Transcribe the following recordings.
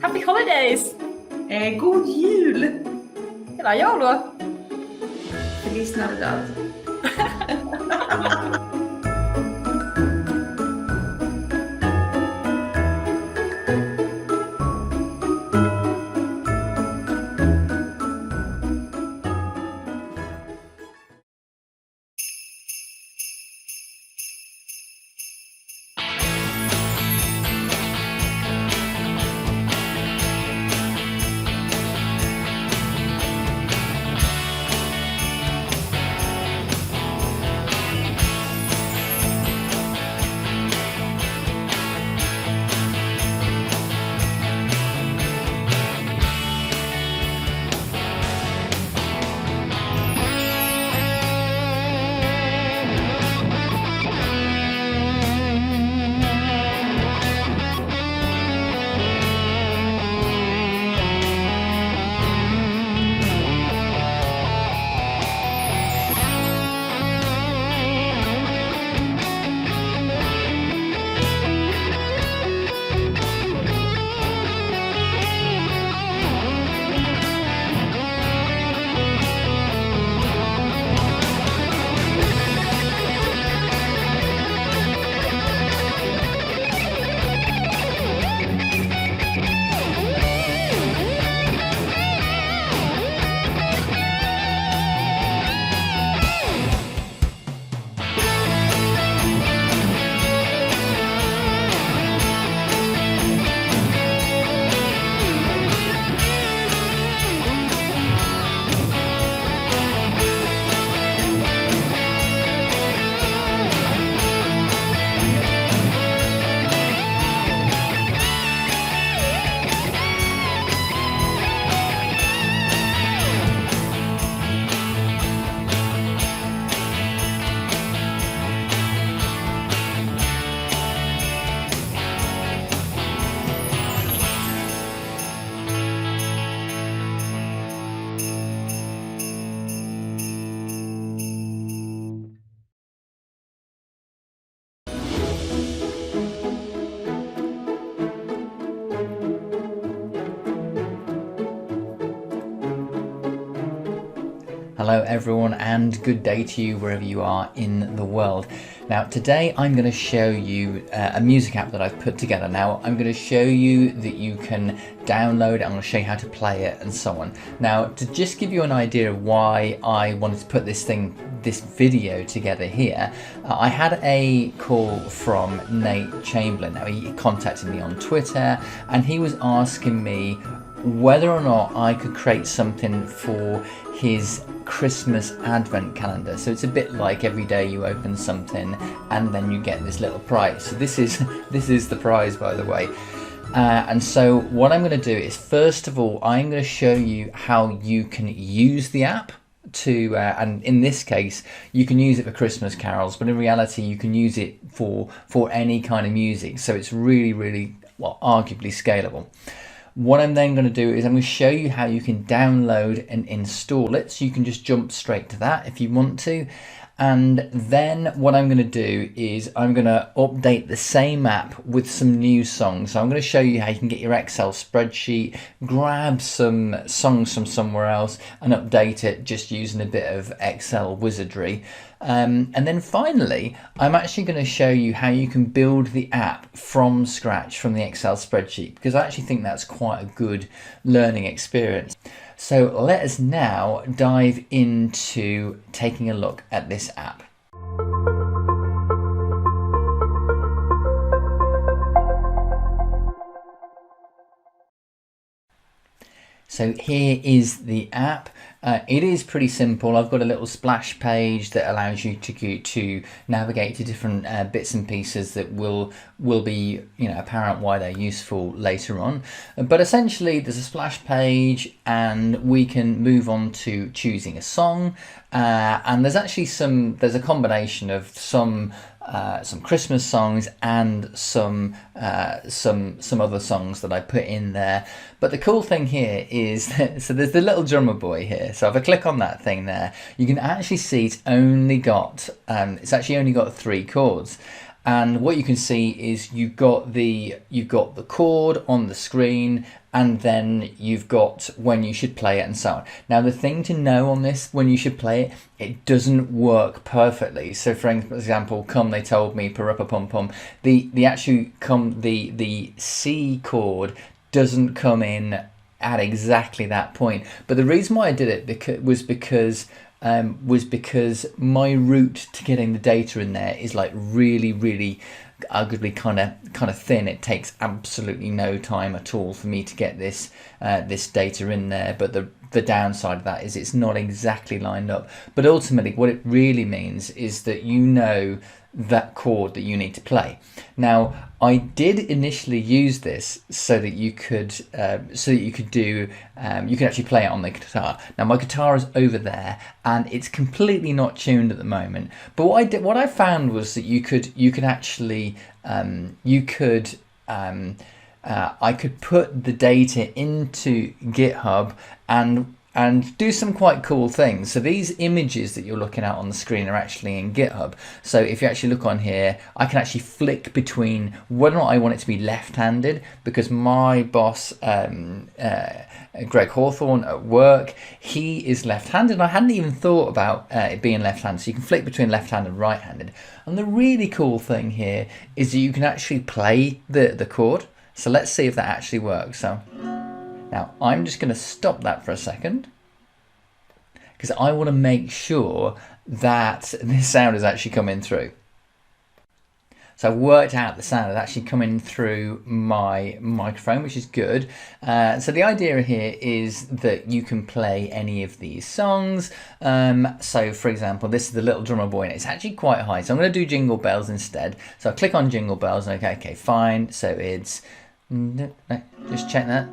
Happy holidays! God jul! Hyvää joulua! Feliz Navidad. Hello everyone and good day to you wherever you are in the world. Now today I'm going to show you a music app that I've put together. Now I'm going to show you that you can download it, I'm going to show you how to play it and so on. Now to just give you an idea of why I wanted to put this video together here, I had a call from Nate Chamberlain. Now he contacted me on Twitter and he was asking me whether or not I could create something for his Christmas advent calendar. So it's a bit like every day you open something and then you get this little prize. So this is the prize, by the way. And so what I'm going to do is, first of all, I'm going to show you how you can use the app to, and in this case, you can use it for Christmas carols, but in reality, you can use it for any kind of music. So it's really, well, arguably scalable. What I'm then going to do is I'm going to show you how you can download and install it. So you can just jump straight to that if you want to. And then what I'm going to do is I'm going to update the same app with some new songs. So I'm going to show you how you can get your Excel spreadsheet, grab some songs from somewhere else and update it just using a bit of Excel wizardry. And then finally, I'm actually going to show you how you can build the app from scratch from the Excel spreadsheet, because I actually think that's quite a good learning experience. So let us now dive into taking a look at this app. So here is the app. It is pretty simple. I've got a little splash page that allows you to navigate to different bits and pieces that will be apparent why they're useful later on. But essentially, there's a splash page, and we can move on to choosing a song. And there's actually there's a combination of some Christmas songs and some other songs that I put in there. But the cool thing here is that, so there's the little drummer boy here. So if I click on that thing there, you can actually see it's actually only got 3 chords. And what you can see is you've got the chord on the screen, and then you've got when you should play it and so on. Now the thing to know on this, when you should play it, it doesn't work perfectly. So for example, Come They Told Me, Pum, the C chord doesn't come in at exactly that point. But the reason why I did it was because my route to getting the data in there is like really arguably kind of thin. It takes absolutely no time at all for me to get this data in there. But the downside of that is it's not exactly lined up. But ultimately, what it really means is that you know that chord that you need to play. Now, I did initially use this so that you could actually play it on the guitar. Now my guitar is over there and it's completely not tuned at the moment. But what I found was that I could put the data into GitHub and do some quite cool things. So these images that you're looking at on the screen are actually in GitHub. So if you actually look on here, I can actually flick between whether or not I want it to be left-handed, because my boss, Greg Hawthorne at work, he is left-handed. I hadn't even thought about it being left-handed. So you can flick between left-handed and right-handed. And the really cool thing here is that you can actually play the chord. So let's see if that actually works. So now I'm just going to stop that for a second, because I want to make sure that this sound is actually coming through. So I've worked out the sound is actually coming through my microphone, which is good. So the idea here is that you can play any of these songs. So for example, this is the Little Drummer Boy, and it's actually quite high. So I'm going to do Jingle Bells instead. So I click on Jingle Bells, and okay, fine. So it's, just check that.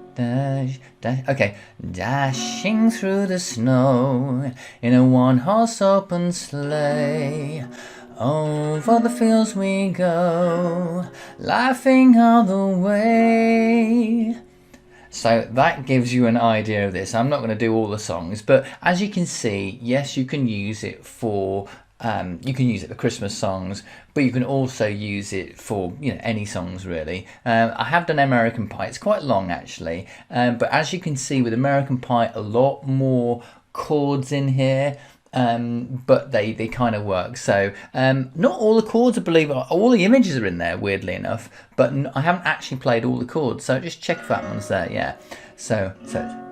Okay. Dashing through the snow in a one-horse open sleigh, over the fields we go, laughing all the way. So that gives you an idea of this. I'm not going to do all the songs, but as you can see, yes, you can use it for Christmas songs, but you can also use it for any songs really. I have done American Pie. It's quite long actually, but as you can see with American Pie, a lot more chords in here. But they kind of work. So not all the chords, I believe, all the images are in there, weirdly enough, but I haven't actually played all the chords. So just check if that one's there. Yeah. So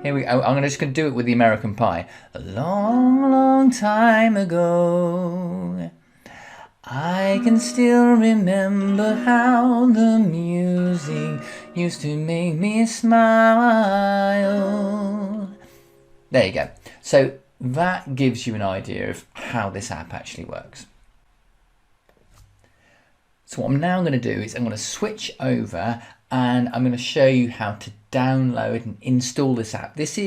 here we go. I'm just going to do it with the American Pie. A long time ago, I can still remember how the music used to make me smile. There you go. So that gives you an idea of how this app actually works. So what I'm now going to do is I'm going to switch over and I'm going to show you how to download and install this app. This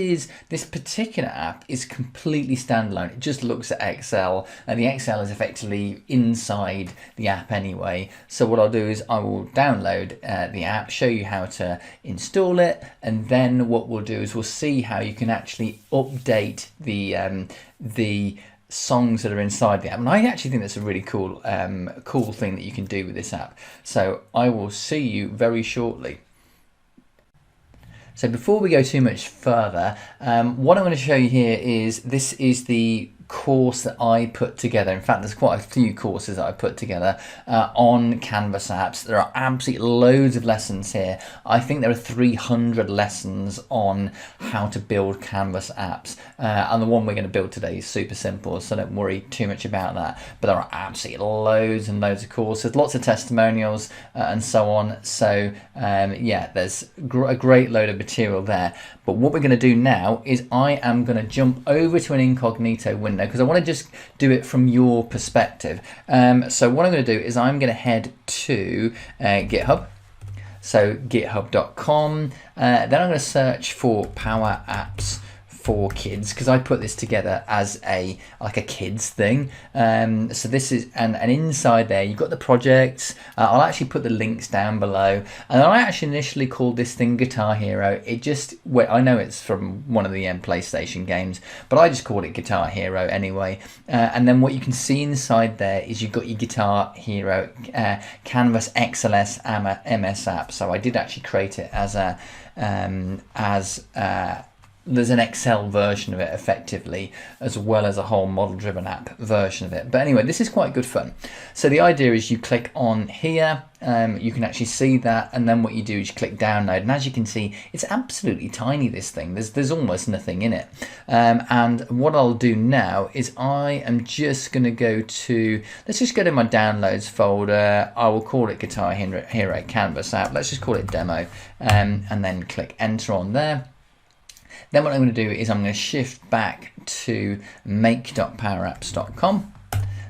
particular app is completely standalone. It just looks at Excel, and the Excel is effectively inside the app anyway. So what I'll do is I will download the app, show you how to install it, and then what we'll do is we'll see how you can actually update the songs that are inside the app. And I actually think that's a really cool thing that you can do with this app. So I will see you very shortly. So before we go too much further, what I'm going to show you here is this is the course that I put together. In fact, there's quite a few courses that I put together on Canvas apps. There are absolutely loads of lessons here. I think there are 300 lessons on how to build Canvas apps. And the one we're going to build today is super simple, so don't worry too much about that. But there are absolutely loads and loads of courses, lots of testimonials and so on. So yeah, there's a great load of material there. But what we're going to do now is I am going to jump over to an incognito window because I want to just do it from your perspective. So what I'm going to do is I'm going to head to GitHub. So github.com. Then I'm going to search for Power Apps for Kids because I put this together as like a kids thing. So this is and inside there you've got the projects. I'll actually put the links down below. And I actually initially called this thing Guitar Hero. I know it's from one of the PlayStation games, but I just called it Guitar Hero anyway. And then what you can see inside there is you've got your Guitar Hero Canvas XLS MS app. So I did actually create it as there's an Excel version of it effectively, as well as a whole model driven app version of it. But anyway, this is quite good fun. So the idea is you click on here, you can actually see that, and then what you do is you click download, and as you can see, it's absolutely tiny, this thing. There's almost nothing in it. And what I'll do now is I am just going to go to, let's just go to my downloads folder. I will call it Guitar Hero Canvas app. Let's just call it demo, and then click enter on there. Then what I'm going to do is I'm going to shift back to make.powerapps.com.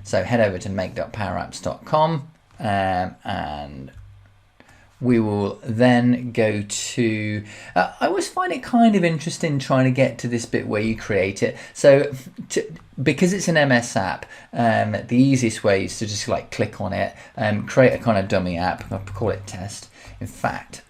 So head over to make.powerapps.com and we will then go to, I always find it kind of interesting trying to get to this bit where you create it. So because it's an MS app, the easiest way is to just like click on it, create a kind of dummy app. I'll call it test. In fact,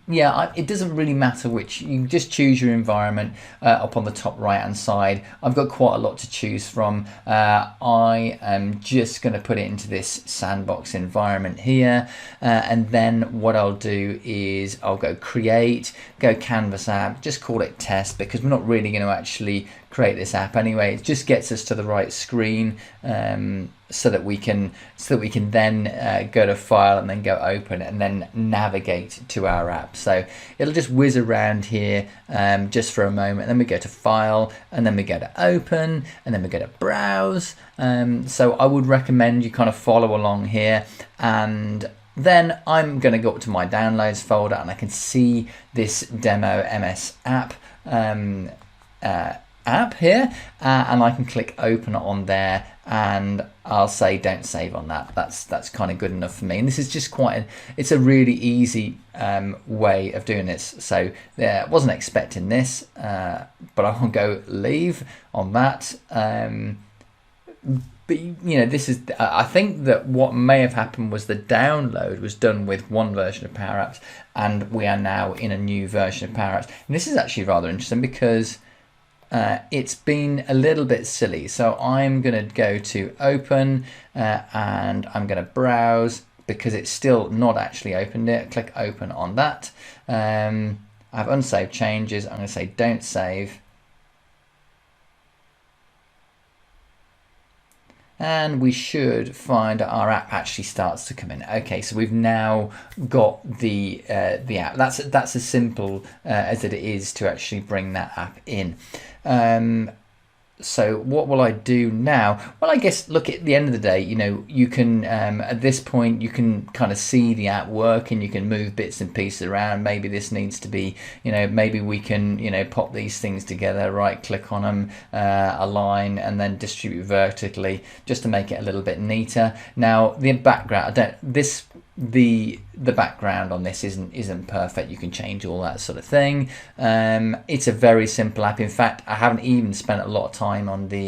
it doesn't really matter which, you just choose your environment up on the top right hand side. I've got quite a lot to choose from. I am just going to put it into this sandbox environment here, and then what I'll do is I'll go create, go Canvas app, just call it test because we're not really going to actually create this app anyway. It just gets us to the right screen so that we can then go to file and then go open and then navigate to our app. So it'll just whiz around here just for a moment, then we go to file and then we go to open and then we go to browse. So I would recommend you kind of follow along here, and then I'm going to go up to my downloads folder and I can see this demo MS app here, and I can click open on there, and I'll say don't save on that. That's kind of good enough for me. And this is just it's a really easy way of doing this. So yeah, I wasn't expecting this, but I will go leave on that. But you know, this is, I think that what may have happened was the download was done with one version of Power Apps, and we are now in a new version of Power Apps. And this is actually rather interesting because it's been a little bit silly. So I'm going to go to open and I'm going to browse because it's still not actually opened it. Click open on that. I have unsaved changes. I'm going to say don't save. And we should find our app actually starts to come in. Okay, so we've now got the app. That's as simple as it is to actually bring that app in. So what will I do now? Well, I guess, look, at the end of the day, you know, you can, at this point, you can kind of see the app work and you can move bits and pieces around. Maybe this needs to be, you know, maybe we can, you know, pop these things together, right click on them, align, and then distribute vertically just to make it a little bit neater. Now, the background, the background on this isn't perfect. You can change all that sort of thing. It's a very simple app. In fact, I haven't even spent a lot of time on the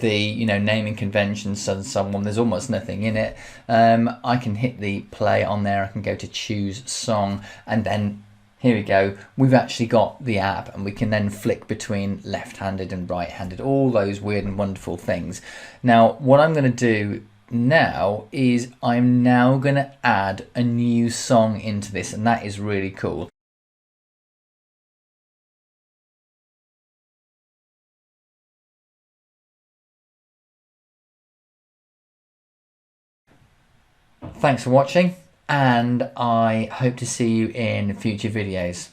you know, naming conventions and so on. There's almost nothing in it. I can hit the play on there. I can go to choose song, and then here we go. We've actually got the app, and we can then flick between left-handed and right-handed, all those weird and wonderful things. Now, what I'm going to do now is I'm now going to add a new song into this, and that is really cool. Thanks for watching, and I hope to see you in future videos.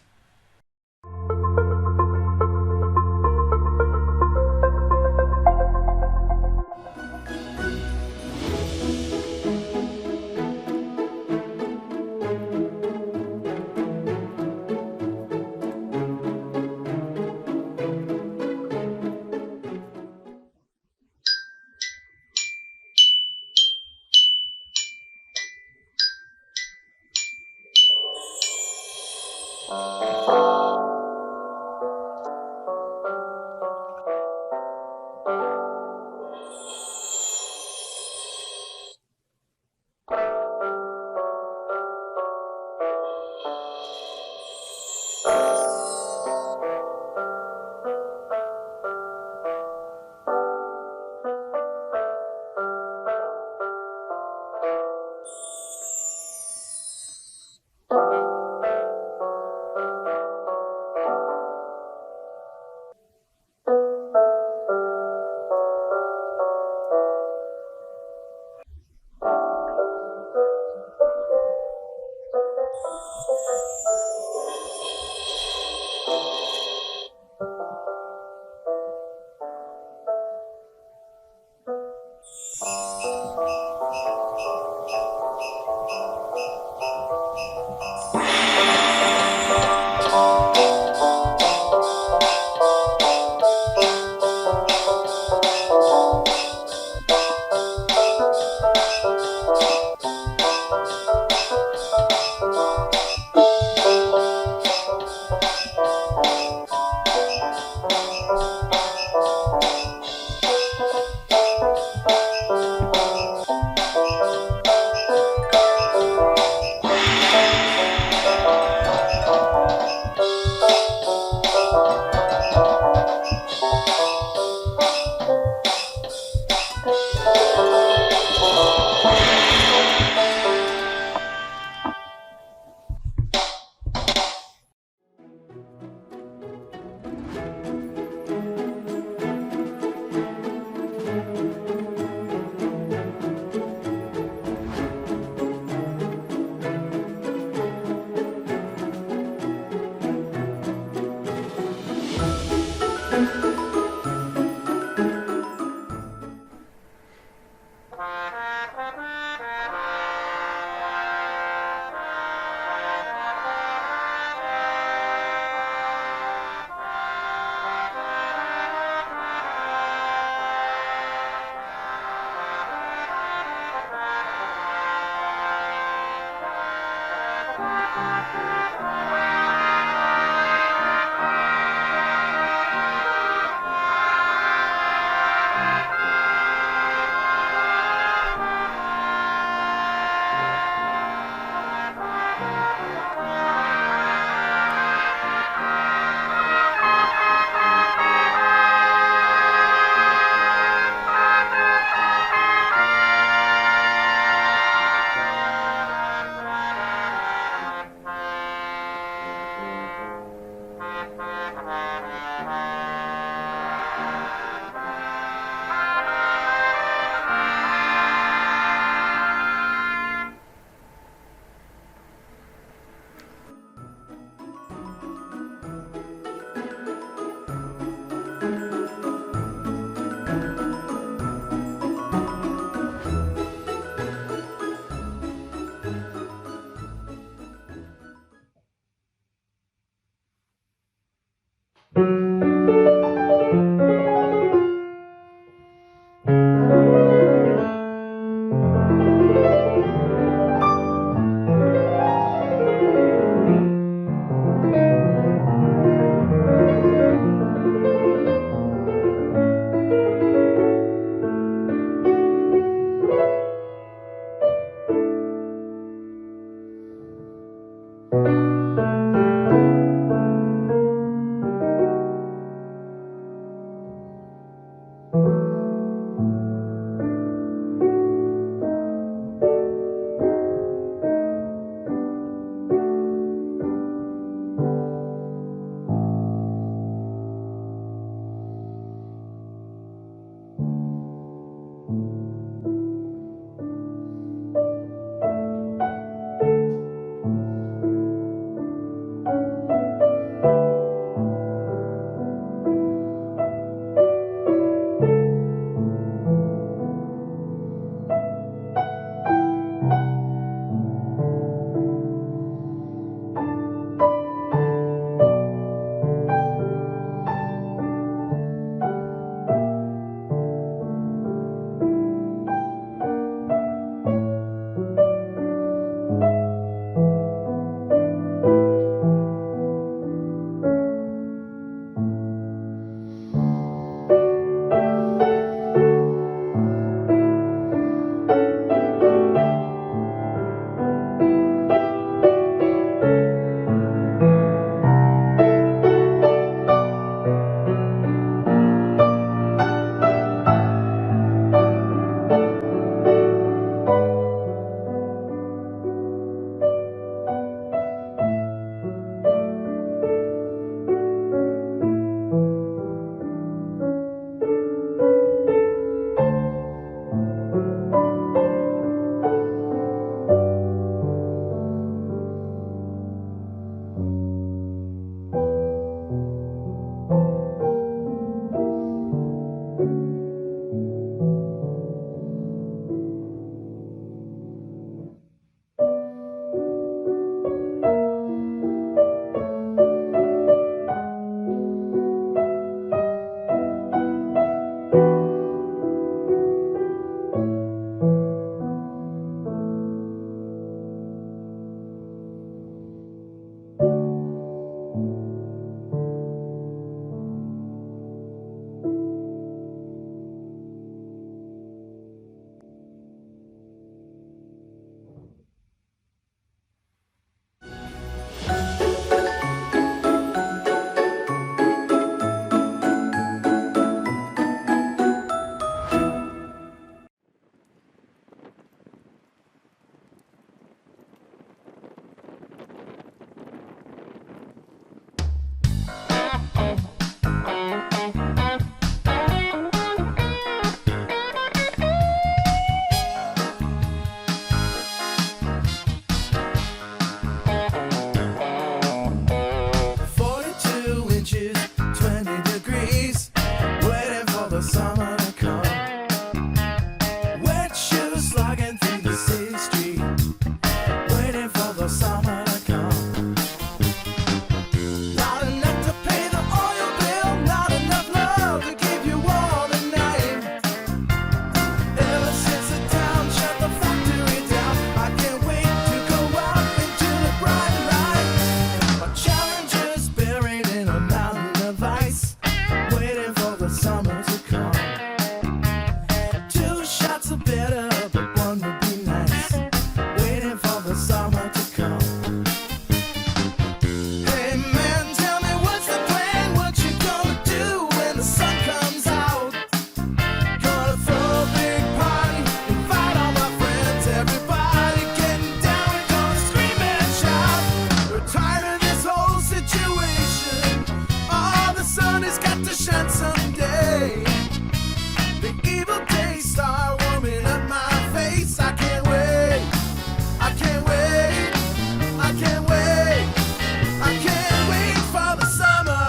summer to come. Wet shoes slogging through the city street, waiting for the summer to come. Not enough to pay the oil bill, not enough love to keep you warm at night. Ever since the town shut the factory down, I can't wait to go out into the bright light. My challenger's buried in a mountain of ice, waiting for the summer to come. 2 shots of bitter, but 1 would be nice, waiting for the summer to come. Hey man, tell me what's the plan? What you gonna do when the sun comes out? Gonna throw a big party, invite all my friends, everybody getting down, we're gonna scream and shout. We're tired of this whole situation. Oh, the sun has got to shine someday. The evil days start warming up my face. I can't wait. I can't wait. I can't wait. I can't wait for the summer.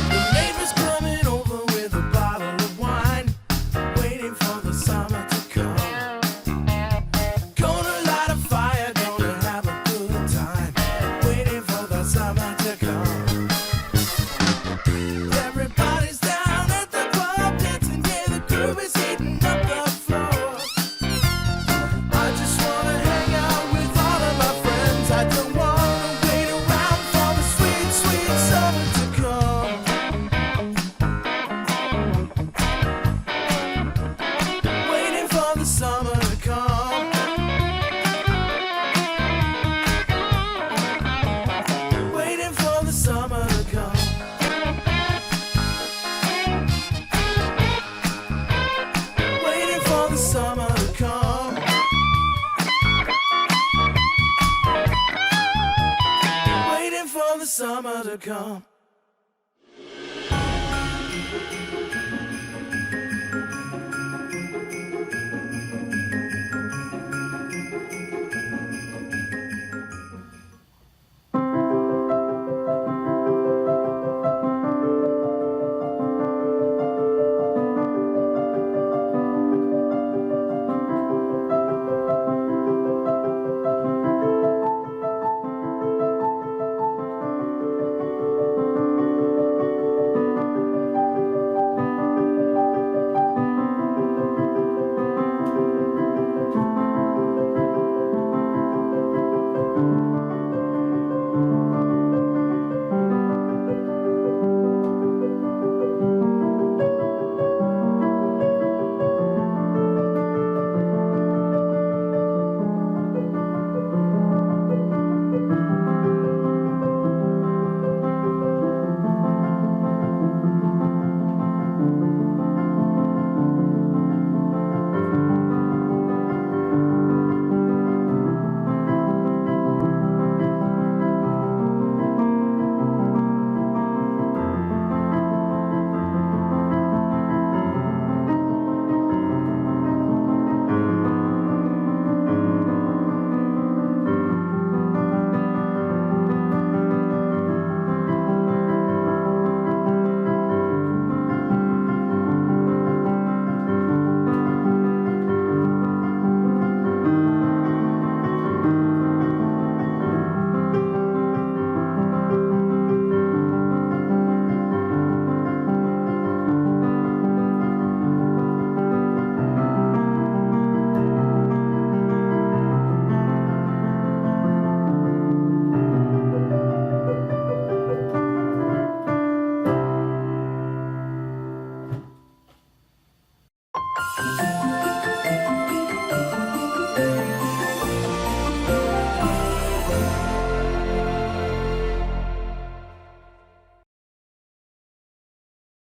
The neighbor's coming over with a bottle of wine, waiting for the summer to come. Gonna light a fire, gonna have a good time, waiting for the summer to come. Everybody's down at the club, dancing, yeah, the groove is heating up the floor. I just wanna hang out with all of my friends. I don't wanna wait around for the sweet, sweet summer to come. Waiting for the summer to come. Waiting for the summer to come. Waiting for the summer to come. Waiting for the summer to come.